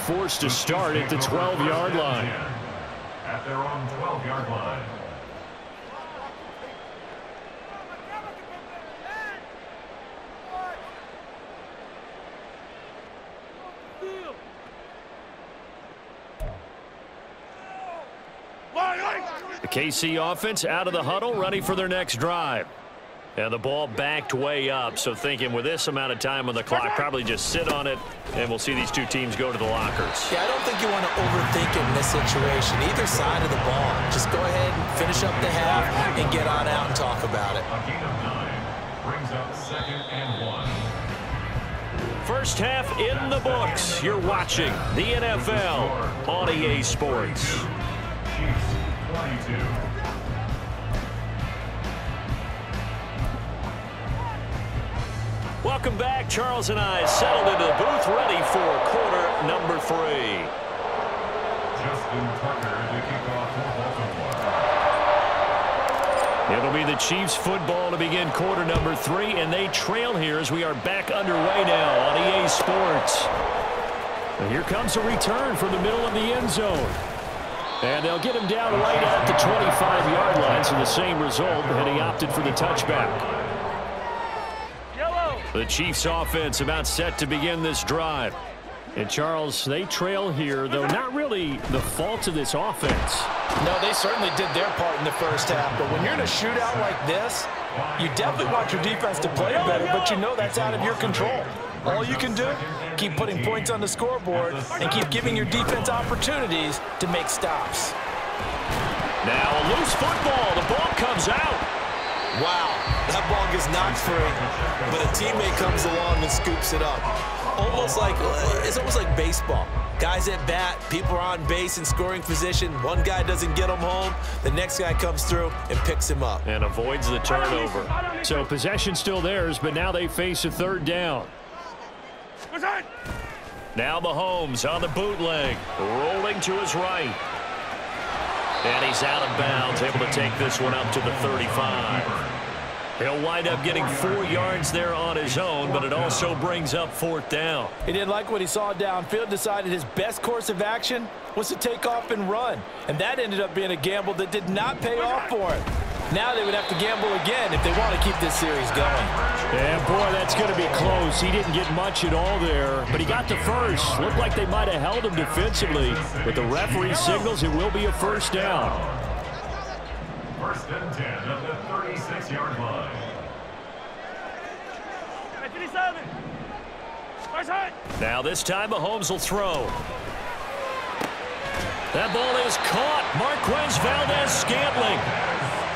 forced to start at the 12-yard line. At their own 12-yard line. The KC offense out of the huddle, ready for their next drive. And the ball backed way up, so thinking with this amount of time on the clock, probably just sit on it, and we'll see these two teams go to the lockers. Yeah, I don't think you want to overthink it in this situation. Either side of the ball. Just go ahead and finish up the half and get on out and talk about it. A gain of 9 brings up 2nd and 1. First half in the books. You're watching the NFL on EA Sports. Chiefs 22. Welcome back. Charles and I settled into the booth, ready for quarter number 3. Justin Tucker to kick off for Baltimore. It'll be the Chiefs football to begin quarter number 3, and they trail here as we are back underway now on EA Sports. And here comes a return from the middle of the end zone. And they'll get him down right at the 25-yard line, so the same result, and he opted for the touchback. The Chiefs offense about set to begin this drive. And Charles, they trail here, though not really the fault of this offense. No, they certainly did their part in the first half. But when you're in a shootout like this, you definitely want your defense to play better, but you know that's out of your control. All you can do, keep putting points on the scoreboard and keep giving your defense opportunities to make stops. Now a loose football. The ball comes out. Wow, that ball gets knocked free, but a teammate comes along and scoops it up. It's almost like baseball. Guys at bat, people are on base in scoring position. One guy doesn't get him home. The next guy comes through and picks him up. And avoids the turnover. So possession still theirs, but now they face a third down. Now Mahomes on the bootleg, rolling to his right. And he's out of bounds, able to take this one up to the 35. He'll wind up getting 4 yards there on his own, but it also brings up 4th down. He didn't like what he saw downfield, decided his best course of action was to take off and run. And that ended up being a gamble that did not pay off for him. Now they would have to gamble again if they want to keep this series going. And boy, that's going to be close. He didn't get much at all there, but he got the first. Looked like they might have held him defensively, but the referee signals it will be a first down. 1st and 10 at the 36-yard line. Now this time Mahomes will throw. That ball is caught. Marquez Valdes-Scantling.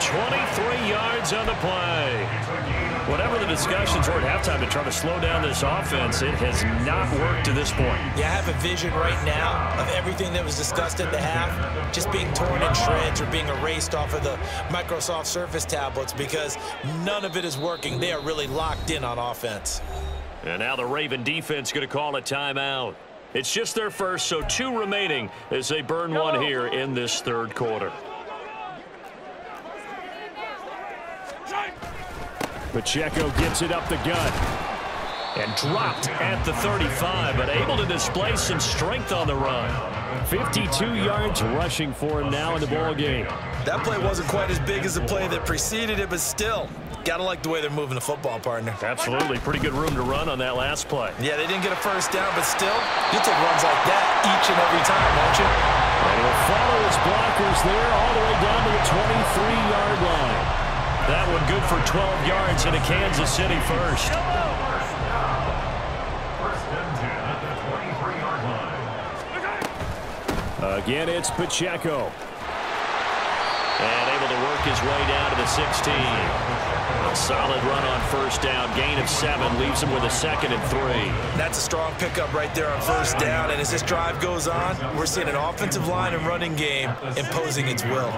23 yards on the play. Whatever the discussions were at halftime to try to slow down this offense, it has not worked to this point. Yeah, I have a vision right now of everything that was discussed at the half just being torn in shreds or being erased off of the Microsoft Surface tablets because none of it is working. They are really locked in on offense. And now the Raven defense going to call a timeout. It's just their first, so 2 remaining as they burn one here in this third quarter. Pacheco gets it up the gut and dropped at the 35, but able to display some strength on the run. 52 yards rushing for him now in the ball game. That play wasn't quite as big as the play that preceded it, but still, gotta like the way they're moving the football, partner. Absolutely. Pretty good room to run on that last play. Yeah, they didn't get a first down, but still, you take runs like that each and every time, won't you? And he'll follow his blockers there all the way down to the 23-yard line. That one good for 12 yards into Kansas City first. 1st and 10 at the 23-yard line. Again, it's Pacheco. And able to work his way down to the 16. A solid run on first down. Gain of 7 leaves him with a 2nd and 3. That's a strong pickup right there on first down. And as this drive goes on, we're seeing an offensive line and running game imposing its will.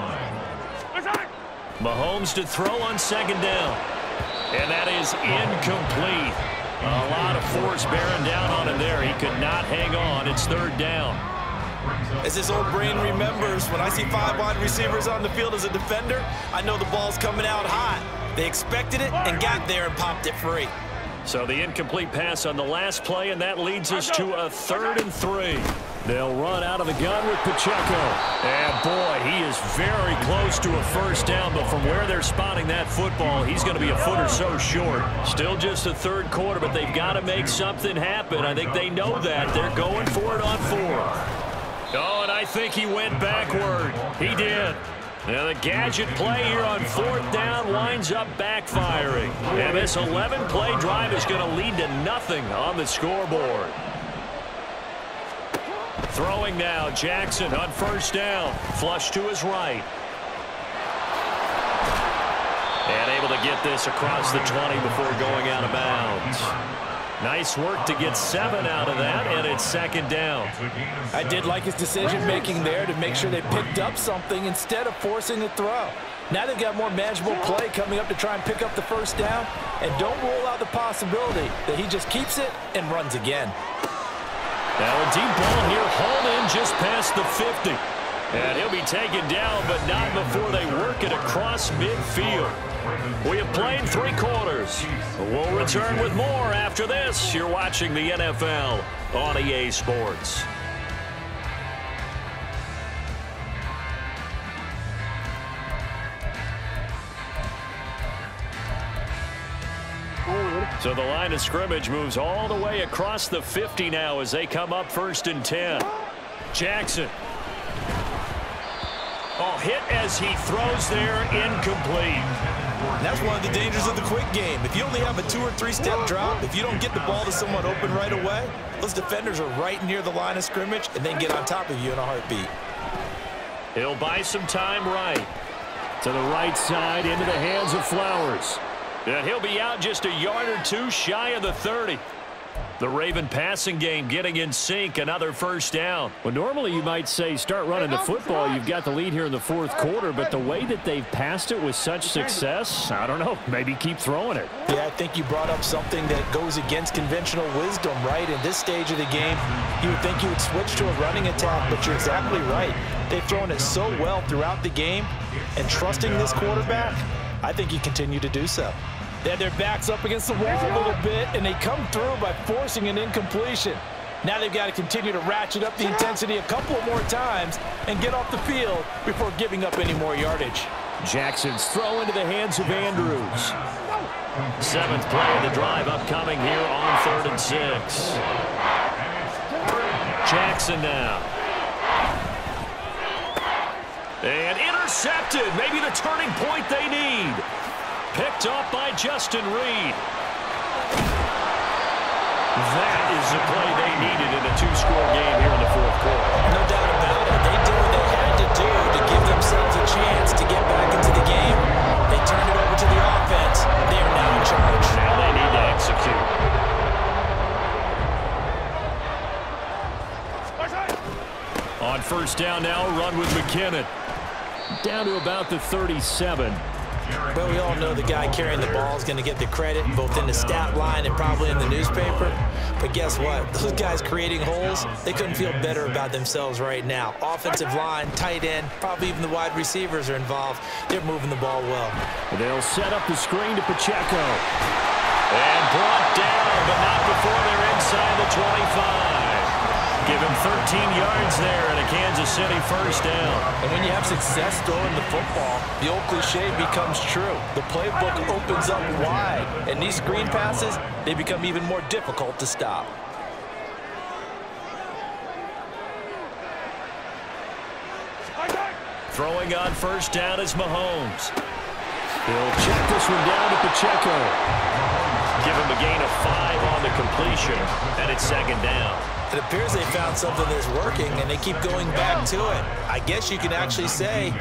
Mahomes to throw on 2nd down. And that is incomplete. A lot of force bearing down on him there. He could not hang on. It's 3rd down. As this old brain remembers, when I see 5 wide receivers on the field as a defender, I know the ball's coming out hot. They expected it and got there and popped it free. So the incomplete pass on the last play, and that leads us to a 3rd and 3. They'll run out of the gun with Pacheco. And, boy, he is very close to a first down, but from where they're spotting that football, he's going to be a foot or so short. Still just the third quarter, but they've got to make something happen. I think they know that. They're going for it on fourth. Oh, and I think he went backward. He did. Now the gadget play here on fourth down winds up backfiring. And this 11-play drive is going to lead to nothing on the scoreboard. Throwing now, Jackson on first down. Flush to his right. And able to get this across the 20 before going out of bounds. Nice work to get 7 out of that, and it's second down. I did like his decision-making there to make sure they picked up something instead of forcing the throw. Now they've got more manageable play coming up to try and pick up the first down, and don't rule out the possibility that he just keeps it and runs again. Now a deep ball here, hauled in just past the 50. And he'll be taken down, but not before they work it across midfield. We have played 3 quarters. We'll return with more after this. You're watching the NFL on EA Sports. So the line of scrimmage moves all the way across the 50 now as they come up 1st and 10. Jackson. Oh, hit as he throws there, incomplete. That's one of the dangers of the quick game. If you only have a 2- or 3-step drop, if you don't get the ball to someone open right away, those defenders are right near the line of scrimmage and then get on top of you in a heartbeat. He'll buy some time right. To the right side, into the hands of Flowers. And he'll be out just a yard or 2 shy of the 30. The Raven passing game getting in sync, another first down. Well, normally you might say start running the football. You've got the lead here in the 4th quarter, but the way that they've passed it with such success, I don't know, maybe keep throwing it. Yeah, I think you brought up something that goes against conventional wisdom, right? In this stage of the game, you would think you would switch to a running attack, but you're exactly right. They've thrown it so well throughout the game, and trusting this quarterback, I think you continue to do so. They had their backs up against the wall a little bit, and they come through by forcing an incompletion. Now they've got to continue to ratchet up the intensity a couple of more times and get off the field before giving up any more yardage. Jackson's throw into the hands of Andrews. 7th play of the drive upcoming here on 3rd and 6. Jackson now. And intercepted. Maybe the turning point they need. Picked up by Justin Reed. That is the play they needed in a 2-score game here in the 4th quarter. No doubt about it. They did what they had to do to give themselves a chance to get back into the game. They turned it over to the offense. They are now in charge. Now they need to execute. On first down now, run with McKinnon. Down to about the 37. Well, we all know the guy carrying the ball is going to get the credit, both in the stat line and probably in the newspaper. But guess what? Those guys creating holes, they couldn't feel better about themselves right now. Offensive line, tight end, probably even the wide receivers are involved. They're moving the ball well. They'll set up the screen to Pacheco. And brought down, but not before they're inside the 25. Give him 13 yards there and a Kansas City first down. And when you have success throwing the football, the old cliche becomes true. The playbook opens up wide, and these screen passes, they become even more difficult to stop. Throwing on first down is Mahomes. He'll check this one down to Pacheco. Give him a gain of 5 on the completion, and it's second down. It appears they found something that's working, and they keep going back to it. I guess you can actually say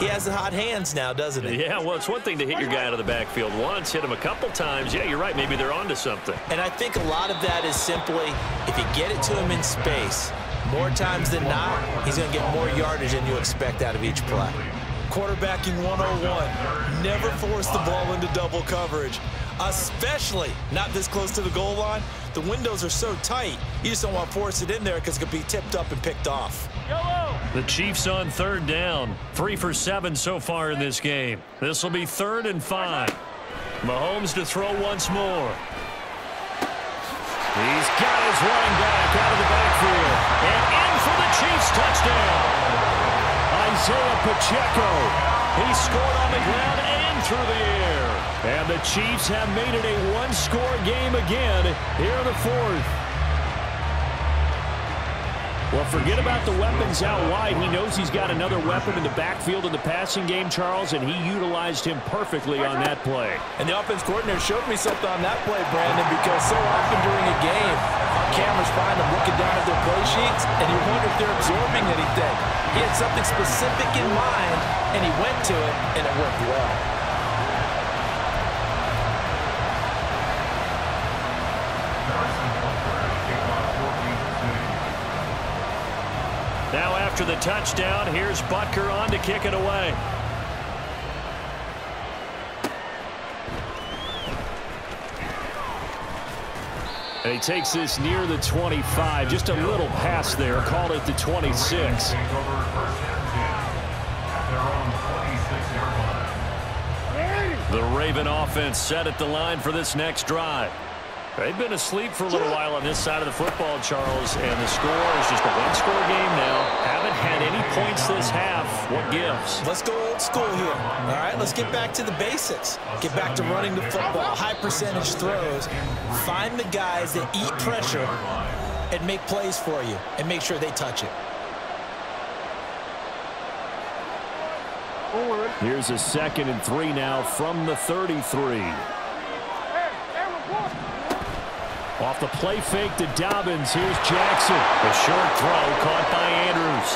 he has the hot hands now, doesn't he? Yeah, well, it's one thing to hit your guy out of the backfield once, hit him a couple times. Yeah, you're right. Maybe they're onto something. And I think a lot of that is simply if you get it to him in space, more times than not, he's going to get more yardage than you expect out of each play. Quarterbacking 101. Never force the ball into double coverage, especially not this close to the goal line. The windows are so tight, you just don't want to force it in there because it could be tipped up and picked off. The Chiefs on third down. 3 for 7 so far in this game. This will be 3rd and 5. Mahomes to throw once more. He's got his running back out of the backfield. And in for the Isaiah Pacheco. He scored on the ground and through the air. And the Chiefs have made it a one-score game again here in the fourth. Well, forget about the weapons out wide. He knows he's got another weapon in the backfield in the passing game, Charles, and he utilized him perfectly on that play. And the offense coordinator showed me something on that play, Brandon, because so often during a game, our cameras find them looking down at their play sheets, and you wonder if they're absorbing anything. He had something specific in mind, and he went to it, and it worked well. Now after the touchdown, here's Butker on to kick it away. And he takes this near the 25. Just a little pass there. Called it the 26. The Raven offense set at the line for this next drive. They've been asleep for a little while on this side of the football, Charles, and the score is just a one-score game now. Haven't had any points this half. What gives? Let's go old school here. All right, let's get back to the basics. Get back to running the football, high-percentage throws. Find the guys that eat pressure and make plays for you and make sure they touch it. Here's a 2nd and 3 now from the 33. Off the play fake to Dobbins. Here's Jackson. A short throw caught by Andrews.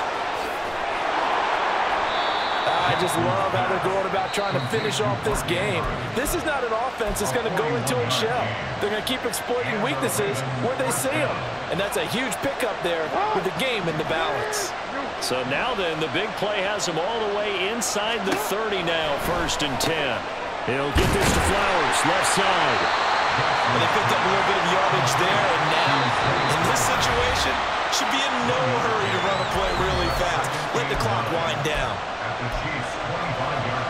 I just love how they're going about trying to finish off this game. This is not an offense that's going to go into a shell. They're going to keep exploiting weaknesses where they see them. And that's a huge pickup there with the game in the balance. So now then, the big play has him all the way inside the 30 now, 1st and 10. He'll get this to Flowers, left side. And they picked up a little bit of yardage there, and now, in this situation, should be in no hurry to run a play really fast. Let the clock wind down. At the Chiefs' 25-yard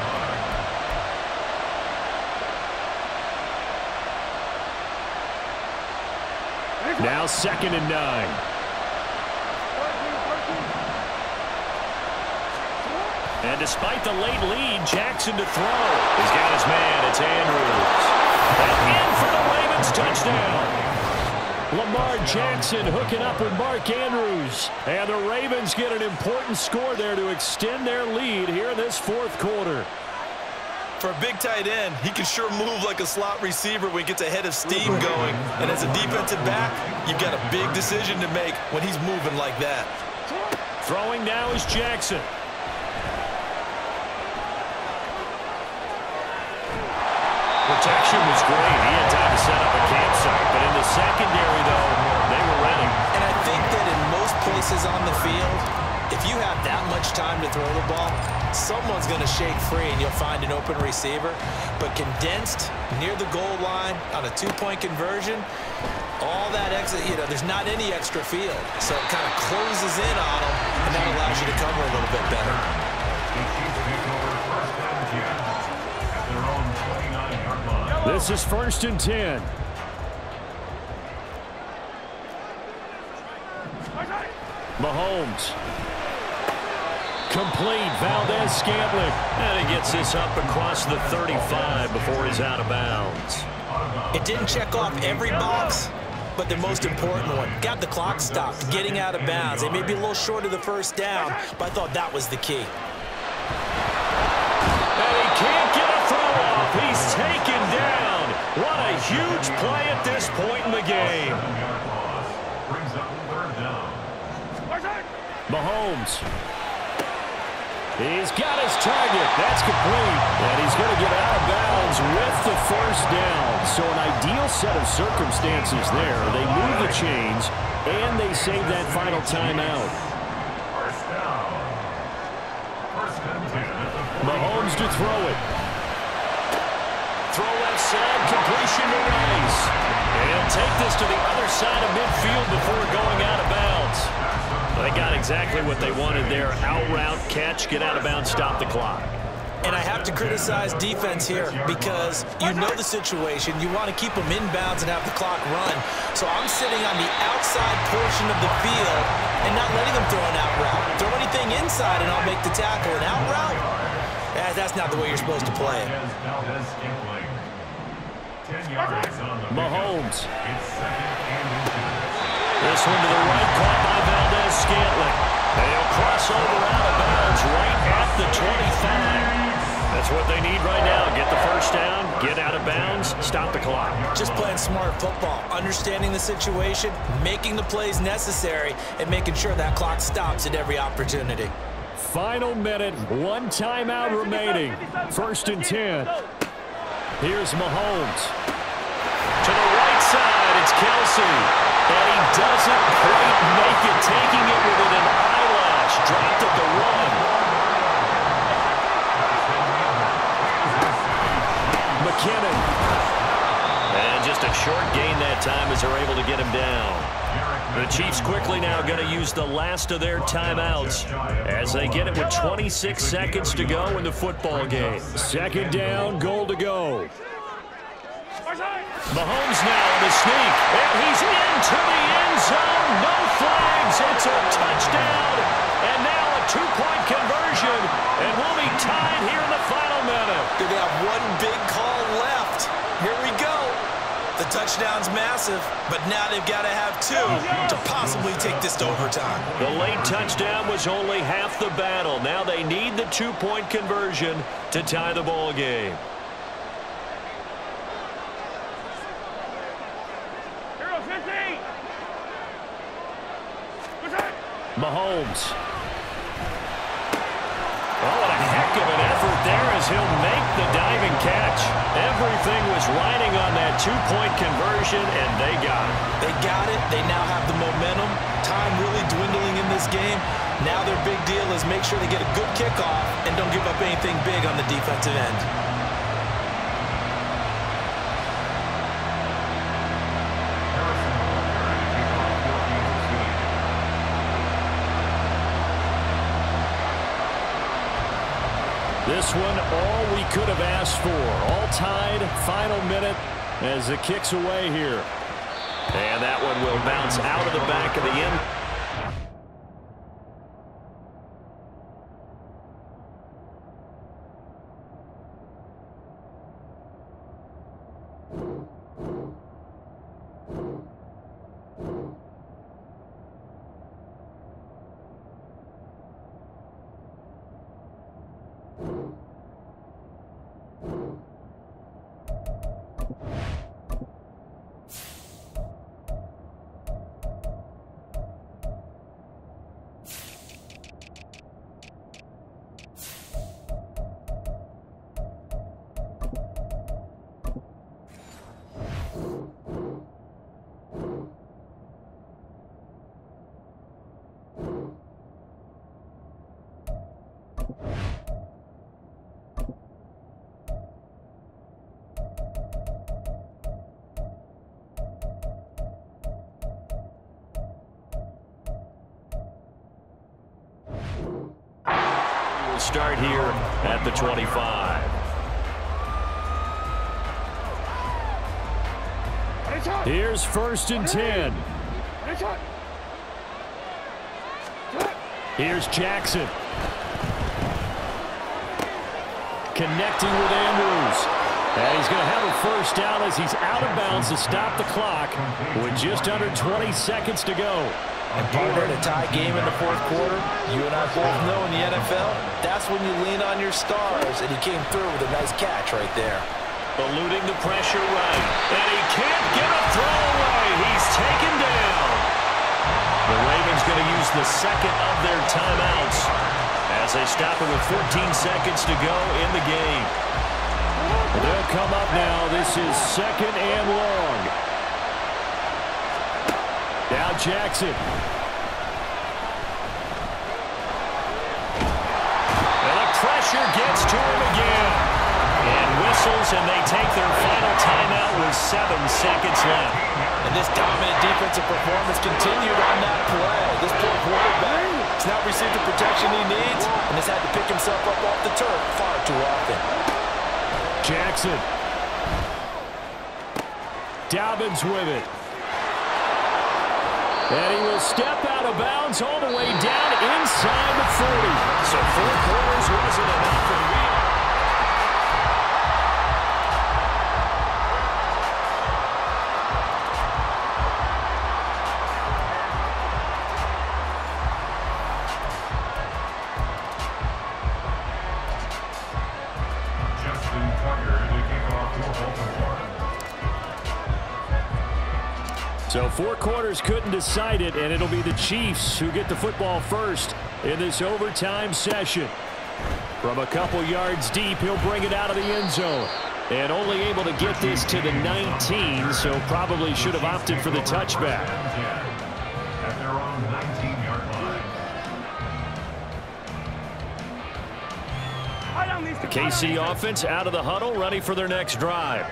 line. Now 2nd and 9. And despite the late lead, Jackson to throw. He's got his man. It's Andrews. And in for the Ravens touchdown. Lamar Jackson hooking up with Mark Andrews. And the Ravens get an important score there to extend their lead here in this 4th quarter. For a big tight end, he can sure move like a slot receiver when he gets a head of steam going. And as a defensive back, you've got a big decision to make when he's moving like that. Throwing now is Jackson. Protection was great. He had time to set up a campsite. But in the secondary, though, they were ready. And I think that in most places on the field, if you have that much time to throw the ball, someone's going to shake free and you'll find an open receiver. But condensed near the goal line on a 2-point conversion, all that extra, there's not any extra field. So it kind of closes in on them, and that allows you to cover a little bit better. This is 1st and 10. Mahomes. Complete. Valdez-Scantling. And he gets this up across the 35 before he's out of bounds. It didn't check off every box, but the most important one. Got the clock stopped, getting out of bounds. They may be a little short of the 1st down, but I thought that was the key. And he can't get a throw off. He's taken down. What a huge play at this point in the game. Mahomes. He's got his target. That's complete. And he's going to get out of bounds with the 1st down. So an ideal set of circumstances there. They move the chains, and they save that final timeout. Mahomes to throw it. Throw left side, completion to Rice. And take this to the other side of midfield before going out of bounds. They got exactly what they wanted there. Out route, catch, get out of bounds, stop the clock. And I have to criticize defense here because you know the situation. You want to keep them inbounds and have the clock run. So I'm sitting on the outside portion of the field and not letting them throw an out route. Throw anything inside and I'll make the tackle. An out route? That's not the way you're supposed to play it. Mahomes. This one to the right, caught by Valdes-Scantling. They'll cross over out of bounds right at the 25. That's what they need right now. Get the first down, get out of bounds, stop the clock. Just playing smart football, understanding the situation, making the plays necessary, and making sure that clock stops at every opportunity. Final minute, one timeout remaining. 1st and 10. Here's Mahomes. To the right side, it's Kelsey. And he doesn't quite make it, taking it within an eyelash. Dropped at the 1. McKinnon. And just a short gain that time as they're able to get him down. The Chiefs quickly now going to use the last of their timeouts as they get it with 26 seconds to go in the football game. 2nd down, goal to go. Mahomes now on the sneak, and he's into the end zone. No flags. It's a touchdown, and now a 2-point conversion, and we'll be tied here in the final minute. They're going to have one big call left. Here we go. The touchdown's massive, but now they've got to have 2 to possibly take this to overtime. The late touchdown was only half the battle. Now they need the 2-point conversion to tie the ball game. Mahomes. Oh, what a heck of an effort there as he'll make the diving catch. Everything was riding on that 2-point conversion, and they got it. They got it. They now have the momentum. Time really dwindling in this game. Now their big deal is make sure they get a good kickoff and don't give up anything big on the defensive end. This one, all we could have asked for. All tied, final minute as it kicks away here. And that one will bounce out of the back of the end. Start here at the 25. Here's 1st and 10. Here's Jackson. Connecting with Andrews. And he's going to have a first down as he's out of bounds to stop the clock with just under 20 seconds to go. And partner, in a tie game in the 4th quarter, you and I both know in the NFL, that's when you lean on your stars, and he came through with a nice catch right there. Eluding the pressure right, and he can't get a throw away. He's taken down. The Ravens going to use the 2nd of their timeouts as they stop it with 14 seconds to go in the game. They'll come up now. This is 2nd and long. Now Jackson. And the pressure gets to him again. And whistles, and they take their final timeout with 7 seconds left. And this dominant defensive performance continued on that play. This poor quarterback has not received the protection he needs and has had to pick himself up off the turf far too often. Jackson. Dobbins with it. And he will step out of bounds all the way down inside the 40. So 4 quarters couldn't decide it, and it'll be the Chiefs who get the football first in this overtime session. From a couple yards deep, he'll bring it out of the end zone. And only able to get this to the 19, so probably should have opted for the touchback. At their own 19-yard line. The KC offense out of the huddle, ready for their next drive.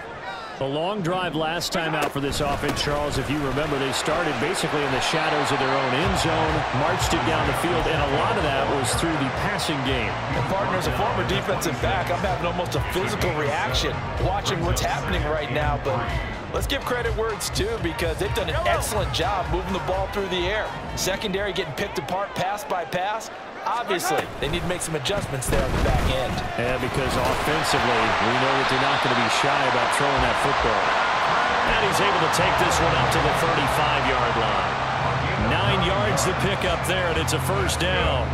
A long drive last time out for this offense, Charles. If you remember, they started basically in the shadows of their own end zone, marched it down the field, and a lot of that was through the passing game. And partner, as a former defensive back, I'm having almost a physical reaction watching what's happening right now. But let's give credit where it's due, because they've done an excellent job moving the ball through the air. Secondary getting picked apart pass by pass. Obviously, they need to make some adjustments there on the back end. Yeah, because offensively, we know that they're not going to be shy about throwing that football. And he's able to take this one up to the 35-yard line. 9 yards to pick up there, and it's a first down.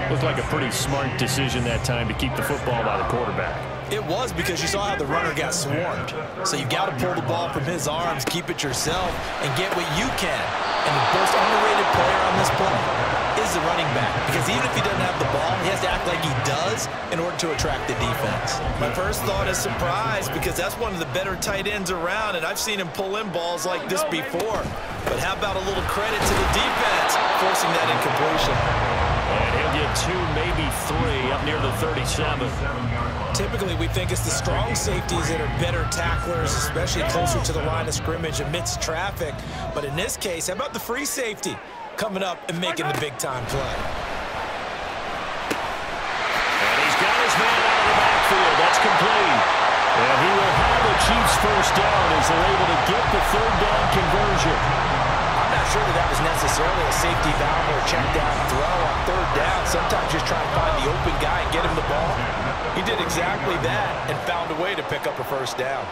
Looked like a pretty smart decision that time to keep the football by the quarterback. It was, because you saw how the runner got swarmed. So you got to pull the ball from his arms, keep it yourself, and get what you can. And the most underrated player on this play is the running back, because even if he doesn't have the ball, he has to act like he does in order to attract the defense. My first thought is surprise, because that's one of the better tight ends around, and I've seen him pull in balls like this before. But how about a little credit to the defense forcing that incompletion? And he'll get 2, maybe 3 up near the 37. Typically, we think it's the strong safeties that are better tacklers, especially closer to the line of scrimmage amidst traffic. But in this case, how about the free safety coming up and making the big-time play? And he's got his man out of the backfield. That's complete. And he will have the Chiefs first down as they're able to get the third down conversion. I'm not sure that was necessarily a safety valve or a check down throw on third down. Sometimes just try and find the open guy and get him the ball. He did exactly that and found a way to pick up a first down.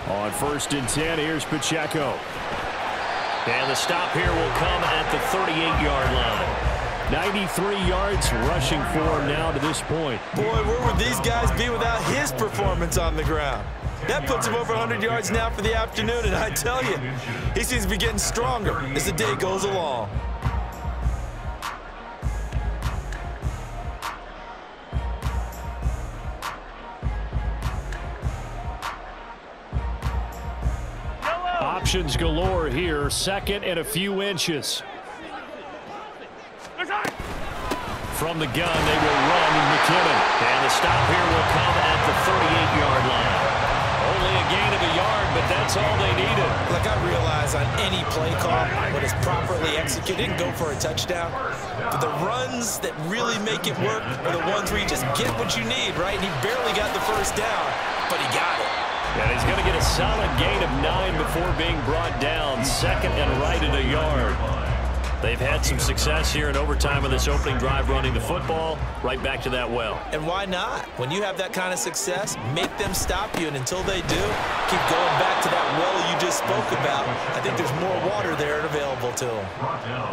On 1st and 10, here's Pacheco. And the stop here will come at the 38-yard line. 93 yards rushing for him now to this point. Boy, where would these guys be without his performance on the ground? That puts him over 100 yards now for the afternoon, and I tell you, he seems to be getting stronger as the day goes along. Options galore here, 2nd and a few inches. From the gun, they will run McKinnon. And the stop here will come at the 38-yard line. Only a gain of a yard, but that's all they needed. Like I realize on any play call, when it's properly executed and go for a touchdown, but the runs that really make it work are the ones where you just get what you need, right? And he barely got the first down, but he got it. And he's going to get a solid gain of 9 before being brought down. 2nd and right at a yard. They've had some success here in overtime of this opening drive running the football. Right back to that well. And why not? When you have that kind of success, make them stop you. And until they do, keep going back to that well you just spoke about. I think there's more water there available to him.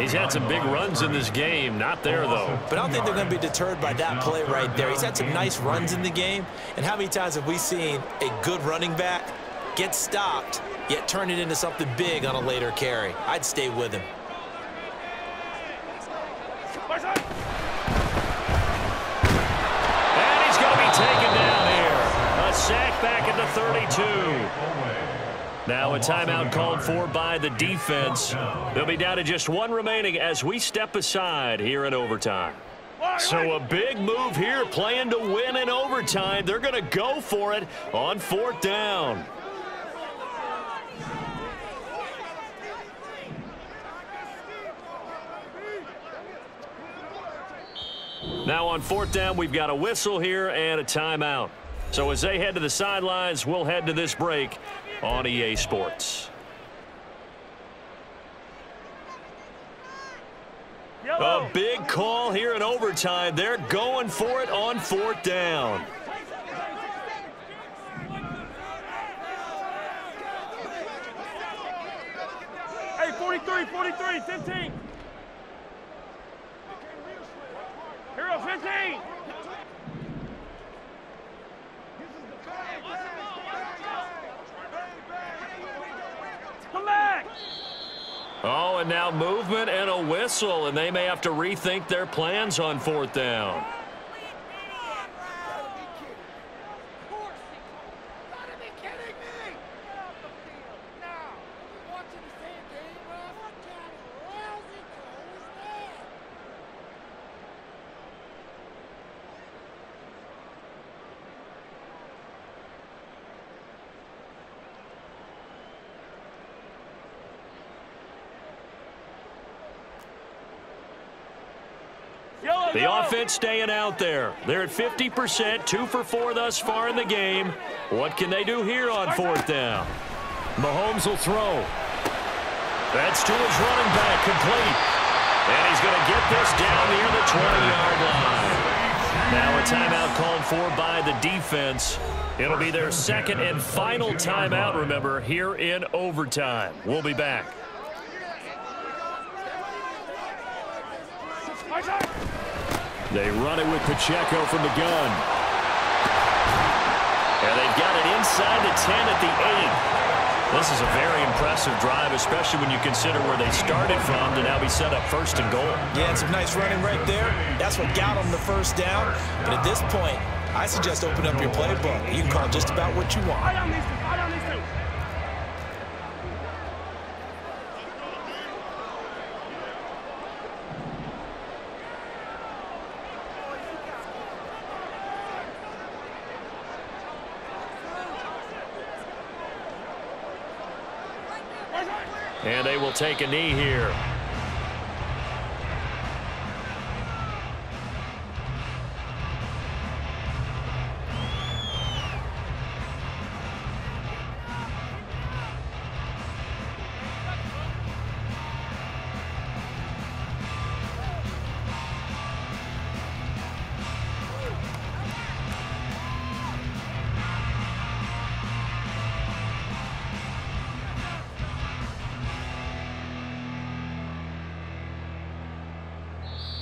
He's had some big runs in this game. Not there, though. But I don't think they're going to be deterred by that play right there. He's had some nice runs in the game. And how many times have we seen a good running back get stopped, yet turn it into something big on a later carry? I'd stay with him. And he's going to be taken down here. A sack back at the 32. Now a timeout called for by the defense. They'll be down to just 1 remaining as we step aside here in overtime. So a big move here, playing to win in overtime. They're going to go for it on 4th down. Now on 4th down, we've got a whistle here and a timeout. So as they head to the sidelines, we'll head to this break on EA Sports. A big call here in overtime. They're going for it on 4th down. Hey, 43, 15. Hero 15. Timeout movement and a whistle, and they may have to rethink their plans on 4th down. The offense staying out there. They're at 50%, 2 for 4 thus far in the game. What can they do here on 4th down? Mahomes will throw. That's to his running back, complete. And he's going to get this down near the 20-yard line. Now a timeout called for by the defense. It'll be their second and final timeout, remember, here in overtime. We'll be back. They run it with Pacheco from the gun. And they've got it inside the 10 at the 8. This is a very impressive drive, especially when you consider where they started from to now be set up 1st and goal. Yeah, some nice running right there. That's what got them the 1st down. But at this point, I suggest open up your playbook. You can call just about what you want. And they will take a knee here.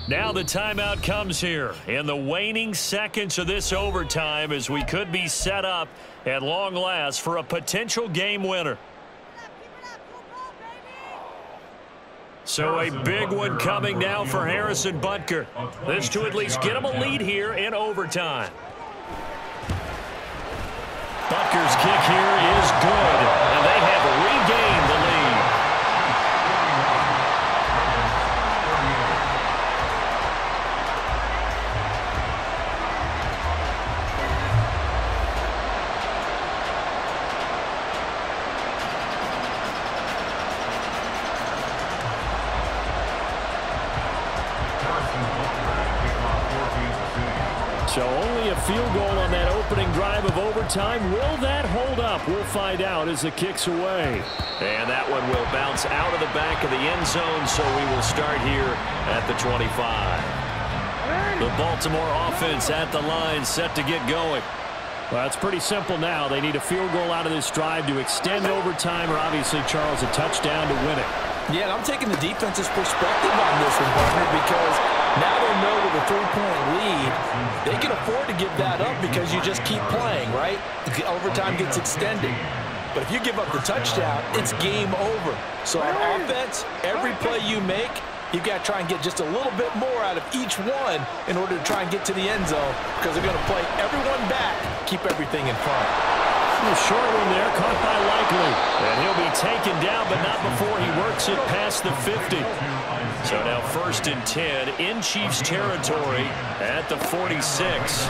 Now the timeout comes here in the waning seconds of this overtime as we could be set up at long last for a potential game winner. So a big one coming now for Harrison Butker. This to at least get him a lead here in overtime. Butker's kick here is good, and they have regained the lead. So only a field goal on that opening drive of overtime. Will that hold up? We'll find out as the kick's away. And that one will bounce out of the back of the end zone, so we will start here at the 25. The Baltimore offense at the line, set to get going. Well, it's pretty simple now. They need a field goal out of this drive to extend overtime, or obviously, Charles, a touchdown to win it. Yeah, and I'm taking the defense's perspective on this one, partner, because now they know with a 3-point lead, they can afford to give that up because you just keep playing, right? The overtime gets extended. But if you give up the touchdown, it's game over. So on offense, every play you make, you've got to try and get just a little bit more out of each one in order to try and get to the end zone because they're going to play everyone back, keep everything in front. A short one there, caught by Likely. And he'll be taken down, but not before he works it past the 50. So now 1st and 10 in Chiefs territory at the 46.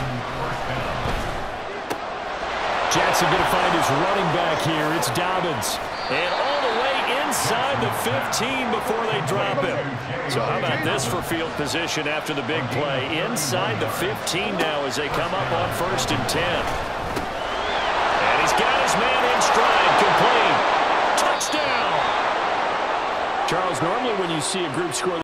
Jackson going to find his running back here. It's Dobbins. And all the way inside the 15 before they drop him. So how about this for field position after the big play? Inside the 15 now as they come up on 1st and 10. He's got his man in stride, complete. Touchdown! Charles, normally when you see a group score